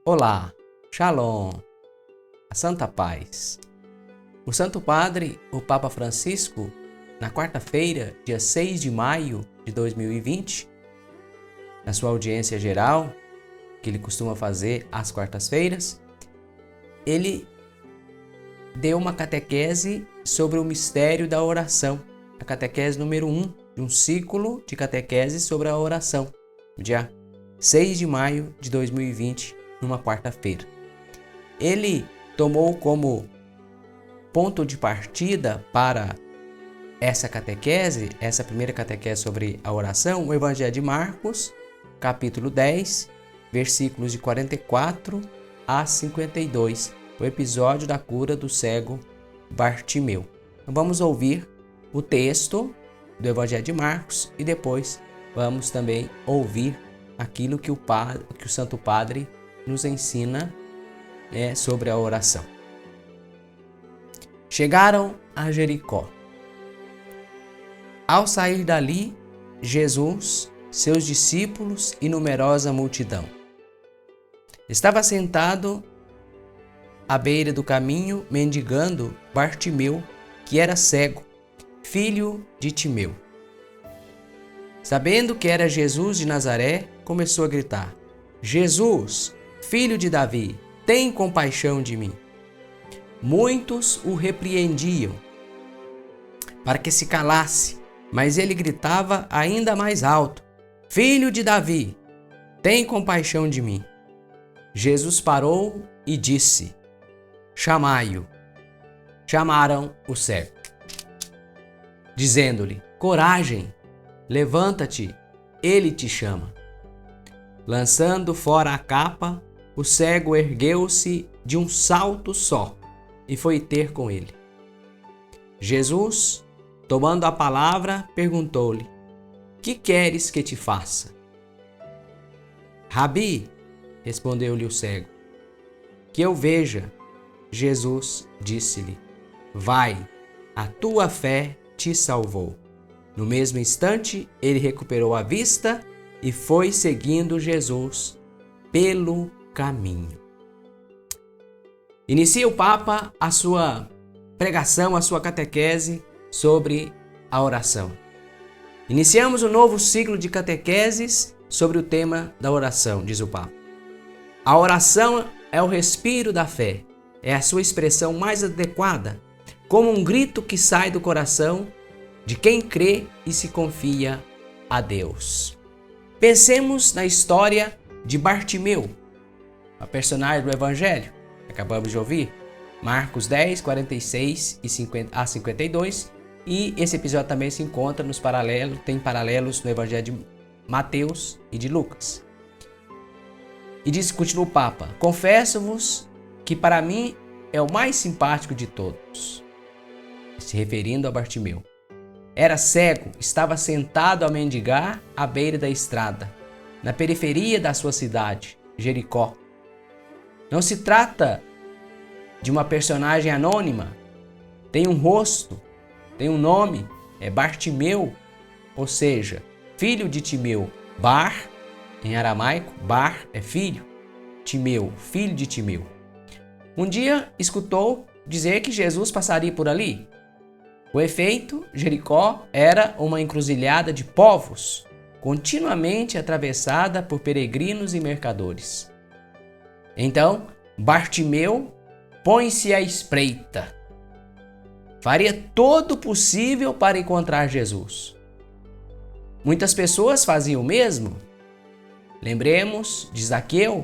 Olá, Shalom, a Santa Paz. O Santo Padre, o Papa Francisco, na quarta-feira, dia 6 de maio de 2020, na sua audiência geral, que ele costuma fazer às quartas-feiras, ele deu uma catequese sobre o mistério da oração, a catequese número 1 de um ciclo de catequese sobre a oração, dia 6 de maio de 2020, numa quarta-feira. Ele tomou como ponto de partida para essa catequese, essa primeira catequese sobre a oração, o Evangelho de Marcos, capítulo 10, versículos de 44 a 52, o episódio da cura do cego Bartimeu. Então vamos ouvir o texto do Evangelho de Marcos e depois vamos também ouvir aquilo que o Santo Padre nos ensina sobre a oração. Chegaram a Jericó. Ao sair dali, Jesus, seus discípulos e numerosa multidão. Estava sentado à beira do caminho, mendigando Bartimeu, que era cego, filho de Timeu. Sabendo que era Jesus de Nazaré, começou a gritar: Jesus, filho de Davi, tem compaixão de mim. Muitos o repreendiam para que se calasse, mas ele gritava ainda mais alto: Filho de Davi, tem compaixão de mim. Jesus parou e disse: Chamai-o. Chamaram o cego, dizendo-lhe: Coragem, levanta-te, ele te chama. Lançando fora a capa, o cego ergueu-se de um salto só e foi ter com ele. Jesus, tomando a palavra, perguntou-lhe: Que queres que te faça? Rabi, respondeu-lhe o cego, que eu veja. Jesus disse-lhe: Vai, a tua fé te salvou. No mesmo instante, ele recuperou a vista e foi seguindo Jesus pelo caminho. Inicia o Papa a sua pregação, a sua catequese sobre a oração. Iniciamos um novo ciclo de catequeses sobre o tema da oração, diz o Papa. A oração é o respiro da fé, é a sua expressão mais adequada, como um grito que sai do coração de quem crê e se confia a Deus. Pensemos na história de Bartimeu, a personagem do Evangelho, que acabamos de ouvir, Marcos 10, 46 a 52, e esse episódio também se encontra tem paralelos no Evangelho de Mateus e de Lucas. E continua o Papa: Confesso-vos que para mim é o mais simpático de todos, se referindo a Bartimeu. Era cego, estava sentado a mendigar à beira da estrada, na periferia da sua cidade, Jericó. Não se trata de uma personagem anônima, tem um rosto, tem um nome, é Bartimeu, ou seja, filho de Timeu. Bar, em aramaico, Bar é filho, Timeu, filho de Timeu. Um dia escutou dizer que Jesus passaria por ali. O efeito, Jericó era uma encruzilhada de povos, continuamente atravessada por peregrinos e mercadores. Então, Bartimeu põe-se à espreita. Faria todo o possível para encontrar Jesus. Muitas pessoas faziam o mesmo. Lembremos de Zaqueu,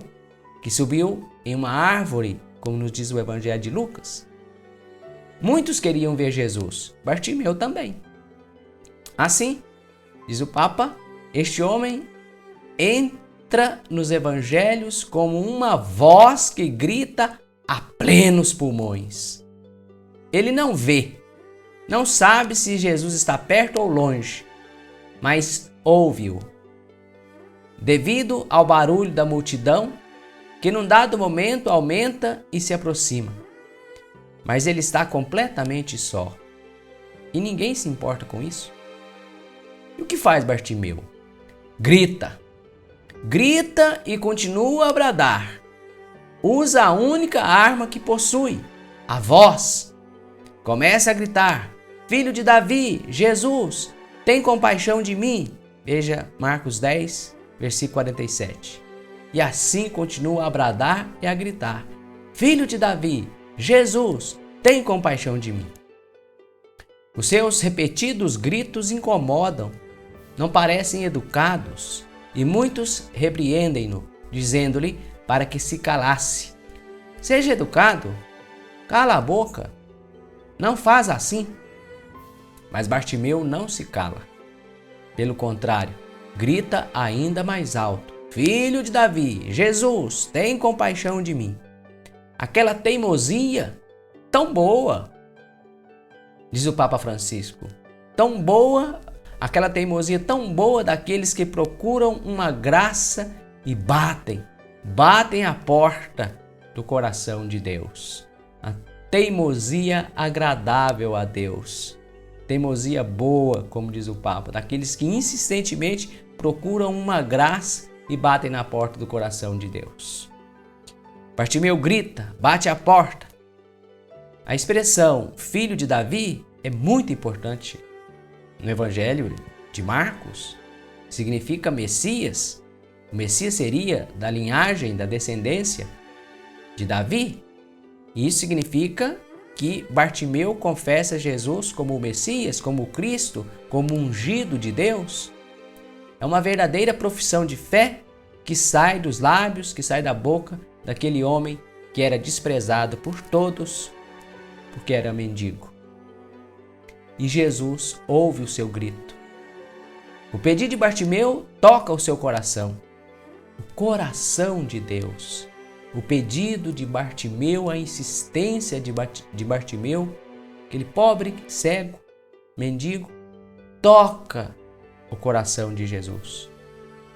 que subiu em uma árvore, como nos diz o Evangelho de Lucas. Muitos queriam ver Jesus, Bartimeu também. Assim, diz o Papa, este homem entra nos evangelhos como uma voz que grita a plenos pulmões. Ele não vê, não sabe se Jesus está perto ou longe, mas ouve-o. Devido ao barulho da multidão, que num dado momento aumenta e se aproxima. Mas ele está completamente só. E ninguém se importa com isso. E o que faz Bartimeu? Grita. Grita e continua a bradar. usa a única arma que possui, a voz. Começa a gritar: Filho de Davi, Jesus, tem compaixão de mim. Veja Marcos 10, versículo 47. E assim continua a bradar e a gritar: Filho de Davi, Jesus, tem compaixão de mim. Os seus repetidos gritos incomodam, não parecem educados, e muitos repreendem-no, dizendo-lhe para que se calasse. Seja educado, cala a boca, não faz assim. Mas Bartimeu não se cala. Pelo contrário, grita ainda mais alto: Filho de Davi, Jesus, tem compaixão de mim. Aquela teimosia tão boa, diz o Papa Francisco, tão boa, aquela teimosia tão boa daqueles que procuram uma graça e batem a porta do coração de Deus. A teimosia agradável a Deus. Teimosia boa, como diz o Papa, daqueles que insistentemente procuram uma graça e batem na porta do coração de Deus. Bartimeu grita, bate a porta. A expressão filho de Davi é muito importante no Evangelho de Marcos. Significa Messias. O Messias seria da linhagem, da descendência de Davi. E isso significa que Bartimeu confessa Jesus como o Messias, como o Cristo, como o ungido de Deus. É uma verdadeira profissão de fé que sai dos lábios, que sai da boca daquele homem que era desprezado por todos, porque era mendigo. E Jesus ouve o seu grito. O pedido de Bartimeu toca o seu coração. O coração de Deus. O pedido de Bartimeu, a insistência de Bartimeu, aquele pobre, cego, mendigo, toca o coração de Jesus.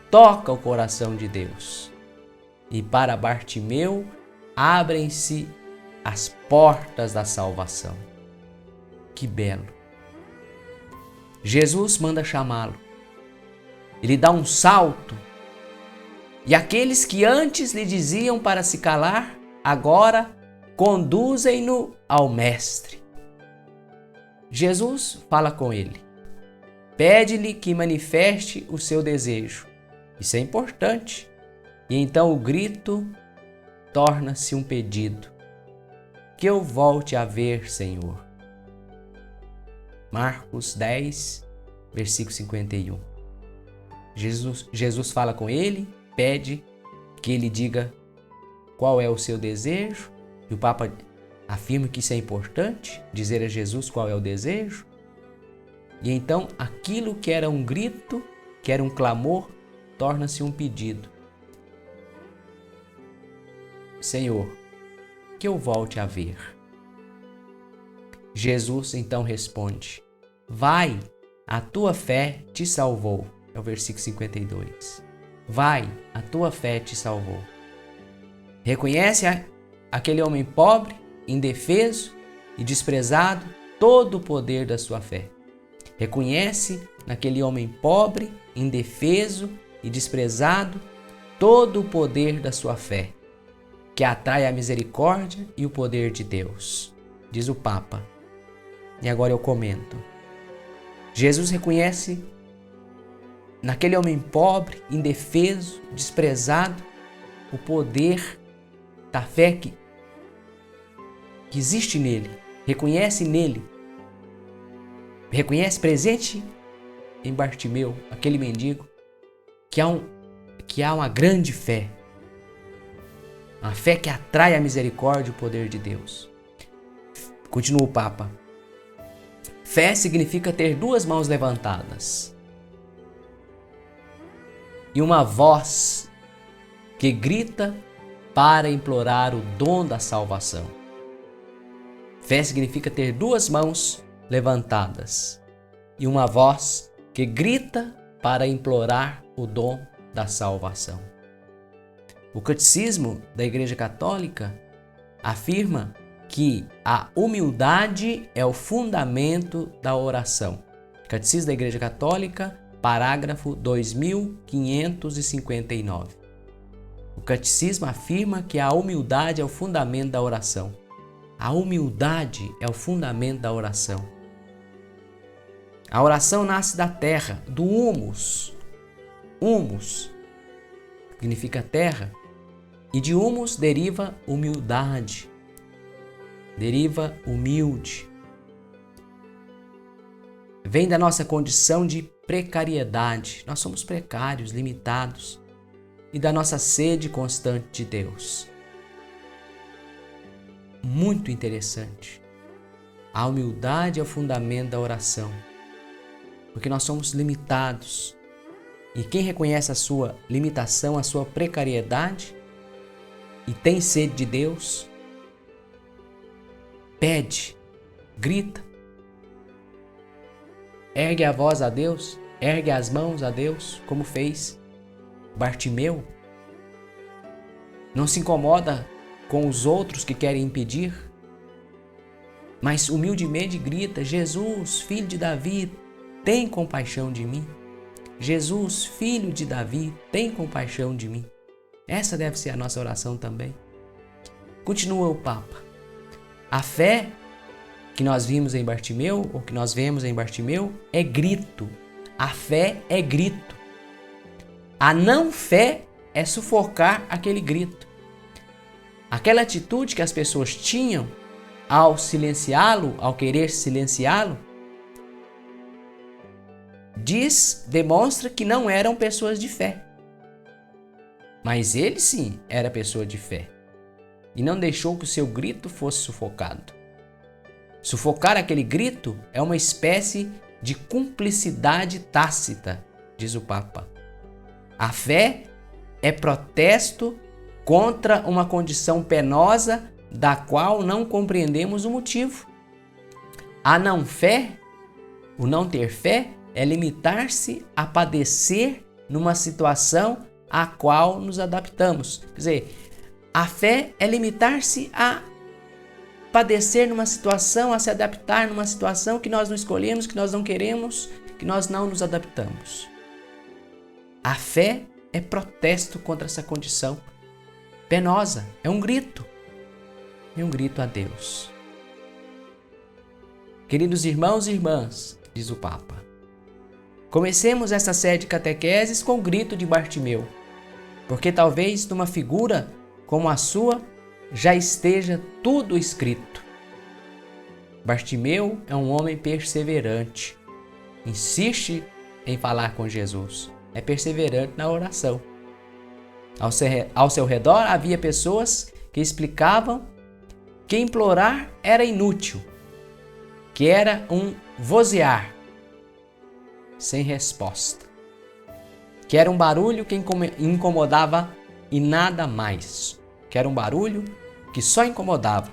Toca o coração de Deus. E para Bartimeu abrem-se as portas da salvação. Que belo! Jesus manda chamá-lo. Ele dá um salto. E aqueles que antes lhe diziam para se calar, agora conduzem-no ao Mestre. Jesus fala com ele. Pede-lhe que manifeste o seu desejo. Isso é importante. E então o grito torna-se um pedido. Que eu volte a ver, Senhor. Marcos 10, versículo 51. Jesus fala com ele, pede que ele diga qual é o seu desejo. E o Papa afirma que isso é importante, dizer a Jesus qual é o desejo. E então aquilo que era um grito, que era um clamor, torna-se um pedido. Senhor, que eu volte a ver. Jesus então responde: vai, a tua fé te salvou. É o versículo 52. Vai, a tua fé te salvou. Reconhece aquele homem pobre, indefeso e desprezado todo o poder da sua fé. Reconhece naquele homem pobre, indefeso e desprezado todo o poder da sua fé, que atrai a misericórdia e o poder de Deus, diz o Papa. E agora eu comento. Jesus reconhece naquele homem pobre, indefeso, desprezado, o poder da fé que existe nele. Reconhece nele. Reconhece presente em Bartimeu, aquele mendigo, que há uma grande fé. Uma fé que atrai a misericórdia e o poder de Deus. Continua o Papa. Fé significa ter duas mãos levantadas e uma voz que grita para implorar o dom da salvação. Fé significa ter duas mãos levantadas e uma voz que grita para implorar o dom da salvação. O Catecismo da Igreja Católica afirma que a humildade é o fundamento da oração. Catecismo da Igreja Católica, parágrafo 2559. O catecismo afirma que a humildade é o fundamento da oração. A humildade é o fundamento da oração. A oração nasce da terra, do humus. Humus significa terra. E de humus deriva humildade. Deriva humilde. Vem da nossa condição de precariedade. Nós somos precários, limitados. E da nossa sede constante de Deus. Muito interessante. A humildade é o fundamento da oração. Porque nós somos limitados. E quem reconhece a sua limitação, a sua precariedade, e tem sede de Deus, pede, grita, ergue a voz a Deus, ergue as mãos a Deus, como fez Bartimeu. Não se incomoda com os outros que querem impedir, mas humildemente grita: Jesus, filho de Davi, tem compaixão de mim. Jesus, filho de Davi, tem compaixão de mim. Essa deve ser a nossa oração também. Continua o Papa. A fé que nós vimos em Bartimeu, ou que nós vemos em Bartimeu, é grito. A fé é grito. A não fé é sufocar aquele grito. Aquela atitude que as pessoas tinham ao silenciá-lo, ao querer silenciá-lo, demonstra que não eram pessoas de fé. Mas ele sim era pessoa de fé. E não deixou que o seu grito fosse sufocado. Sufocar aquele grito é uma espécie de cumplicidade tácita, diz o Papa. A fé é protesto contra uma condição penosa da qual não compreendemos o motivo. A não fé, o não ter fé, é limitar-se a padecer numa situação à qual nos adaptamos. Quer dizer, a fé é limitar-se a padecer numa situação, a se adaptar numa situação que nós não escolhemos, que nós não queremos, que nós não nos adaptamos. A fé é protesto contra essa condição penosa, é um grito a Deus. Queridos irmãos e irmãs, diz o Papa, comecemos essa série de catequeses com o grito de Bartimeu, porque talvez numa figura como a sua já esteja tudo escrito. Bartimeu é um homem perseverante, insiste em falar com Jesus, é perseverante na oração. Ao seu redor havia pessoas que explicavam que implorar era inútil, que era um vozear sem resposta, que era um barulho que incomodava e nada mais, que era um barulho que só incomodava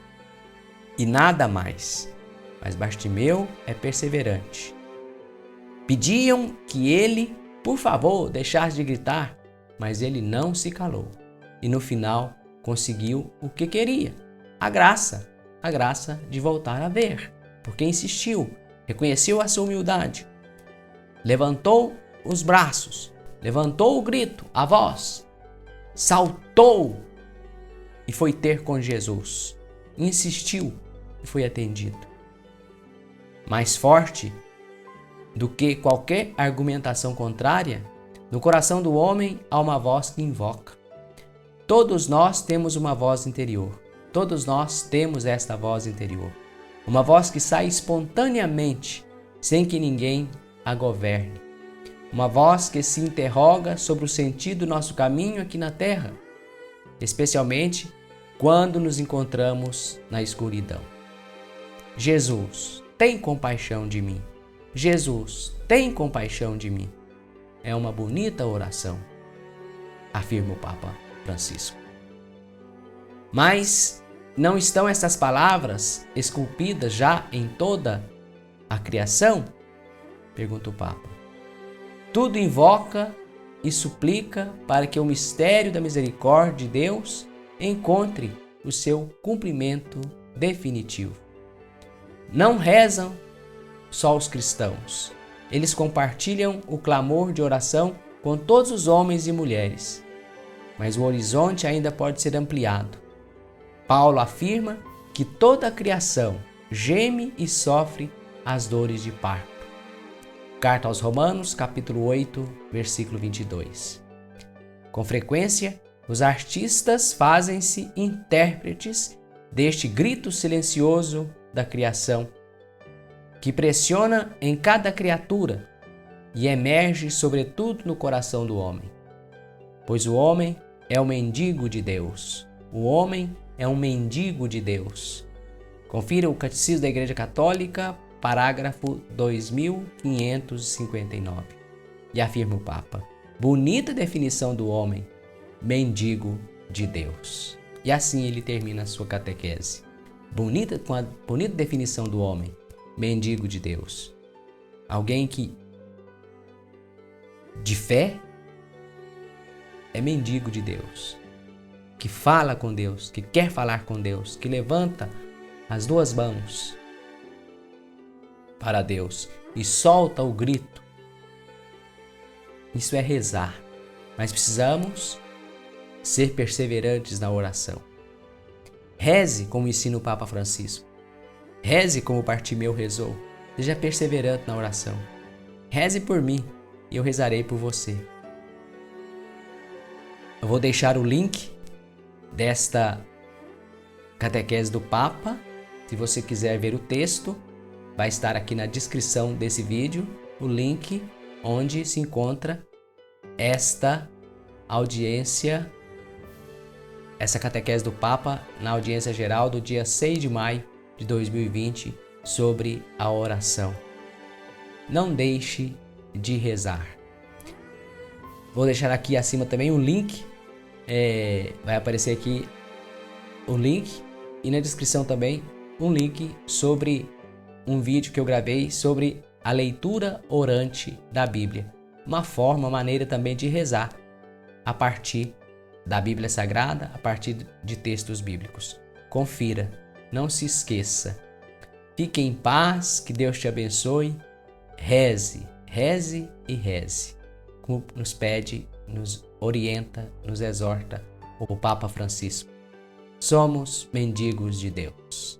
e nada mais. Mas Bartimeu é perseverante. Pediam que ele, por favor, deixasse de gritar, mas ele não se calou e no final conseguiu o que queria, a graça de voltar a ver, porque insistiu, reconheceu a sua humildade, levantou os braços, levantou o grito, a voz, saltou e foi ter com Jesus, insistiu e foi atendido. Mais forte do que qualquer argumentação contrária, no coração do homem há uma voz que invoca. Todos nós temos uma voz interior. Todos nós temos esta voz interior. Uma voz que sai espontaneamente, sem que ninguém a governe. Uma voz que se interroga sobre o sentido do nosso caminho aqui na terra, especialmente quando nos encontramos na escuridão. Jesus, tem compaixão de mim. Jesus, tem compaixão de mim. É uma bonita oração, afirma o Papa Francisco. Mas não estão essas palavras esculpidas já em toda a criação? Pergunta o Papa. Tudo invoca e suplica para que o mistério da misericórdia de Deus encontre o seu cumprimento definitivo. Não rezam só os cristãos. Eles compartilham o clamor de oração com todos os homens e mulheres. mas o horizonte ainda pode ser ampliado. Paulo afirma que toda a criação geme e sofre as dores de parto. Carta aos Romanos, capítulo 8, versículo 22. Com frequência, os artistas fazem-se intérpretes deste grito silencioso da criação, que pressiona em cada criatura e emerge sobretudo no coração do homem. Pois o homem é um mendigo de Deus. O homem é um mendigo de Deus. Confira o Catecismo da Igreja Católica, parágrafo 2559. E afirma o Papa: bonita definição do homem, mendigo de Deus. E assim ele termina a sua catequese. Bonita definição do homem, mendigo de Deus. Alguém que, de fé, é mendigo de Deus. Que fala com Deus, que quer falar com Deus, que levanta as duas mãos para Deus e solta o grito. Isso é rezar. Mas precisamos ser perseverantes na oração. Reze como ensina o Papa Francisco. Reze como Bartimeu rezou. Seja perseverante na oração. Reze por mim e eu rezarei por você. Eu vou deixar o link desta catequese do Papa. Se você quiser ver o texto, vai estar aqui na descrição desse vídeo o link onde se encontra esta audiência, essa catequese do Papa na audiência geral do dia 6 de maio de 2020 sobre a oração. Não deixe de rezar. Vou deixar aqui acima também o link, vai aparecer aqui o link e na descrição também um link sobre um vídeo que eu gravei sobre a leitura orante da Bíblia. Uma maneira também de rezar a partir da Bíblia Sagrada, a partir de textos bíblicos. Confira, não se esqueça. Fique em paz, que Deus te abençoe. Reze, reze e reze. Como nos pede, nos orienta, nos exorta o Papa Francisco. Somos mendigos de Deus.